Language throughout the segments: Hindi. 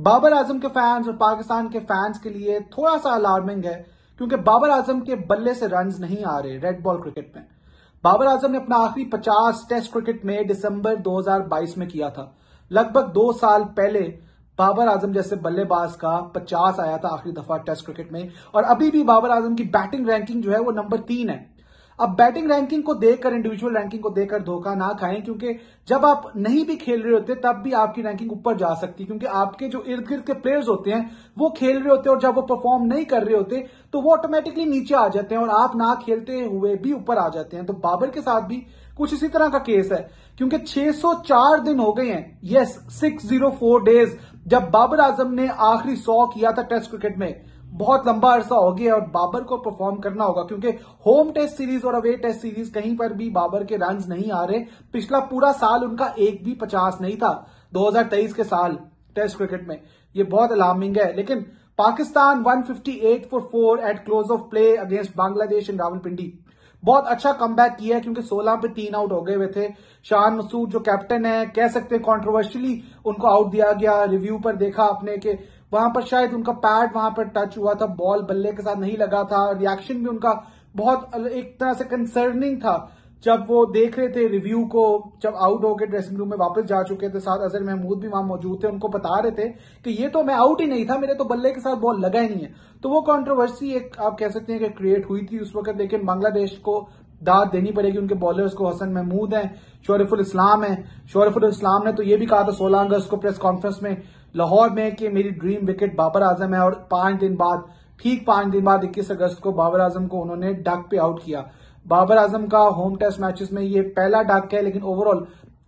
बाबर आजम के फैंस और पाकिस्तान के फैंस के लिए थोड़ा सा अलार्मिंग है, क्योंकि बाबर आजम के बल्ले से रन्स नहीं आ रहे रेड बॉल क्रिकेट में। बाबर आजम ने अपना आखिरी 50 टेस्ट क्रिकेट में दिसंबर 2022 में किया था। लगभग 2 साल पहले बाबर आजम जैसे बल्लेबाज का 50 आया था आखिरी दफा टेस्ट क्रिकेट में, और अभी भी बाबर आजम की बैटिंग रैंकिंग जो है वो नंबर 3 है। अब बैटिंग रैंकिंग को देखकर, इंडिविजुअल रैंकिंग को देखकर धोखा ना खाएं, क्योंकि जब आप नहीं भी खेल रहे होते तब भी आपकी रैंकिंग ऊपर जा सकती है, क्योंकि आपके जो इर्द गिर्द के प्लेयर्स होते हैं वो खेल रहे होते हैं, और जब वो परफॉर्म नहीं कर रहे होते तो वो ऑटोमेटिकली नीचे आ जाते हैं और आप ना खेलते हुए भी ऊपर आ जाते हैं। तो बाबर के साथ भी कुछ इसी तरह का केस है, क्योंकि 604 दिन हो गए हैं, यस 604 डेज, जब बाबर आजम ने आखिरी 100 किया था टेस्ट क्रिकेट में। बहुत लंबा अरसा हो गया और बाबर को परफॉर्म करना होगा, क्योंकि होम टेस्ट सीरीज और अवे टेस्ट सीरीज कहीं पर भी बाबर के रन्स नहीं आ रहे। पिछला पूरा साल उनका एक भी 50 नहीं था 2023 के साल टेस्ट क्रिकेट में। ये बहुत अलार्मिंग है। लेकिन Pakistan 158 for 4 at close of play against Bangladesh in Rawalpindi बहुत अच्छा कमबैक किया है, क्योंकि 16 पे 3 आउट हो गए हुए थे। शान मसूद जो कैप्टन है, कह सकते हैं कॉन्ट्रोवर्शियली उनको आउट दिया गया। रिव्यू पर देखा आपने कि वहां पर शायद उनका पैड वहां पर टच हुआ था, बॉल बल्ले के साथ नहीं लगा था। रिएक्शन भी उनका बहुत एक तरह से कंसर्निंग था जब वो देख रहे थे रिव्यू को। जब आउट होकर ड्रेसिंग रूम में वापस जा चुके थे, साथ अजहर महमूद भी वहां मौजूद थे, उनको बता रहे थे कि ये तो मैं आउट ही नहीं था, मेरे तो बल्ले के साथ बॉल लगा ही नहीं है। तो वो कंट्रोवर्सी एक आप कह सकते हैं कि क्रिएट हुई थी उस वक्त। लेकिन बांग्लादेश को दाद देनी पड़ेगी उनके बॉलर्स को। हसन महमूद हैं, शोरिफुल इस्लाम है। शोरिफुल इस्लाम ने तो ये भी कहा था 16 अगस्त को प्रेस कॉन्फ्रेंस में लाहौर में कि मेरी ड्रीम विकेट बाबर आजम है, और 5 दिन बाद, ठीक 5 दिन बाद 21 अगस्त को बाबर आजम को उन्होंने डक पे आउट किया। बाबर आजम का होम टेस्ट मैचेस में ये पहला डक है, लेकिन ओवरऑल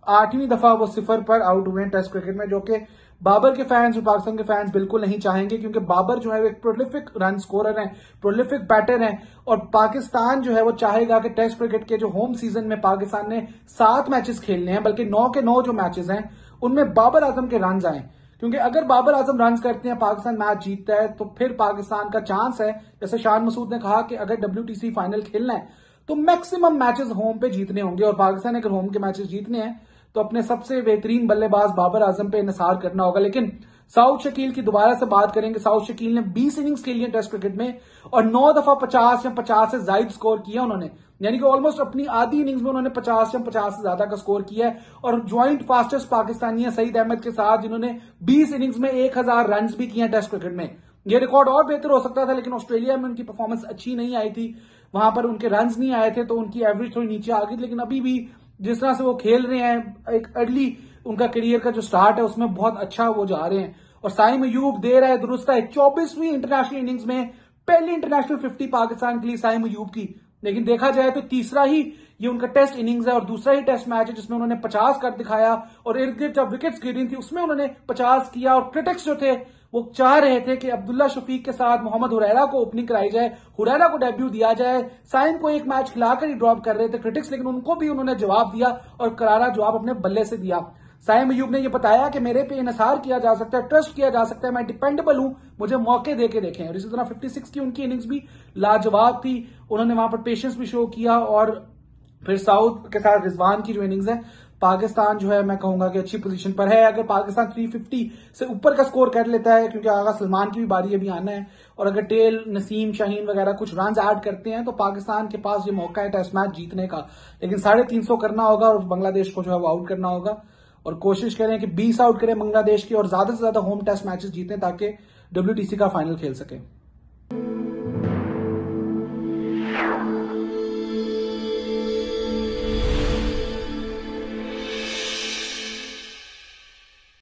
8वीं दफा वो 0 पर आउट हुए हैं टेस्ट क्रिकेट में, जो कि बाबर के फैंस और पाकिस्तान के फैंस बिल्कुल नहीं चाहेंगे, क्योंकि बाबर जो है वो एक प्रोलिफिक रन स्कोरर है, प्रोलिफिक बैटर है। और पाकिस्तान जो है वो चाहेगा कि टेस्ट क्रिकेट के जो होम सीजन में पाकिस्तान ने 7 मैचेस खेलने हैं, बल्कि 9 के 9 जो मैचेस हैं उनमें बाबर आजम के रन आए। क्योंकि अगर बाबर आजम रन करते हैं, पाकिस्तान मैच जीतता है, तो फिर पाकिस्तान का चांस है, जैसे शान मसूद ने कहा कि अगर WTC फाइनल खेलना है तो मैक्सिमम मैचेस होम पे जीतने होंगे, और पाकिस्तान ने अगर होम के मैचेस जीतने हैं तो अपने सबसे बेहतरीन बल्लेबाज बाबर आजम पे इन्हिसार करना होगा। लेकिन साउथ शकील की दोबारा से बात करेंगे। साउथ शकील ने 20 इनिंग्स खेली है टेस्ट क्रिकेट में और 9 दफा 50 या 50 से ज्यादा स्कोर किया उन्होंने, यानी कि ऑलमोस्ट अपनी आधी इनिंग्स में उन्होंने 50 या 50 से ज्यादा का स्कोर किया है। और ज्वाइंट फास्टेस्ट पाकिस्तानी है सईद अहमद के साथ, जिन्होंने 20 इनिंग्स में 1000 रन भी किए हैं टेस्ट क्रिकेट में। यह रिकॉर्ड और बेहतर हो सकता था, लेकिन ऑस्ट्रेलिया में उनकी परफॉर्मेंस अच्छी नहीं आई थी, वहां पर उनके रन नहीं आए थे, तो उनकी एवरेज थोड़ी नीचे आ गई। लेकिन अभी भी जिस तरह से वो खेल रहे हैं, एक अर्ली उनका करियर का जो स्टार्ट है उसमें बहुत अच्छा वो जा रहे हैं। और साइम अयूब दे रहा है दुरुस्त है 24वीं इंटरनेशनल इनिंग्स में पहली इंटरनेशनल 50 पाकिस्तान के लिए साइम अयूब की। लेकिन देखा जाए तो तीसरा ही ये उनका टेस्ट इनिंग्स है और दूसरा ही टेस्ट मैच है जिसमें उन्होंने 50 कर दिखाया, और इर्द गिर्द जब विकेट्स गिरी थी उसमें उन्होंने 50 किया। और क्रिटिक्स जो थे वो चाह रहे थे कि अब्दुल्ला शफीक के साथ मोहम्मद हुरैरा को ओपनिंग कराई जाए, हुरैरा को डेब्यू दिया जाए, साइम को एक मैच खिलाकर ही ड्रॉप कर रहे थे क्रिटिक्स, लेकिन उनको भी उन्होंने जवाब दिया और करारा जवाब अपने बल्ले से दिया। साइम अयूब ने यह बताया कि मेरे पे इन्हिसार किया जा सकता है, ट्रस्ट किया जा सकता है, मैं डिपेंडेबल हूं, मुझे मौके देके देखें। और इसी तरह 56 की उनकी इनिंग्स भी लाजवाब थी, उन्होंने वहां पर पेशेंस भी शो किया। और फिर साउथ के साथ रिजवान की जो इनिंग्स है, पाकिस्तान जो है मैं कहूंगा कि अच्छी पोजीशन पर है। अगर पाकिस्तान 350 से ऊपर का स्कोर कर लेता है, क्योंकि आगा सलमान की भी बारी अभी आना है, और अगर टेल, नसीम, शाहीन वगैरह कुछ रन ऐड करते हैं तो पाकिस्तान के पास ये मौका है टेस्ट मैच जीतने का। लेकिन 350 करना होगा और बांग्लादेश को जो है वो आउट करना होगा, और कोशिश करें कि 20 आउट करें बांग्लादेश की और ज्यादा से ज्यादा होम टेस्ट मैचेस जीतें ताकि WTC का फाइनल खेल सकें।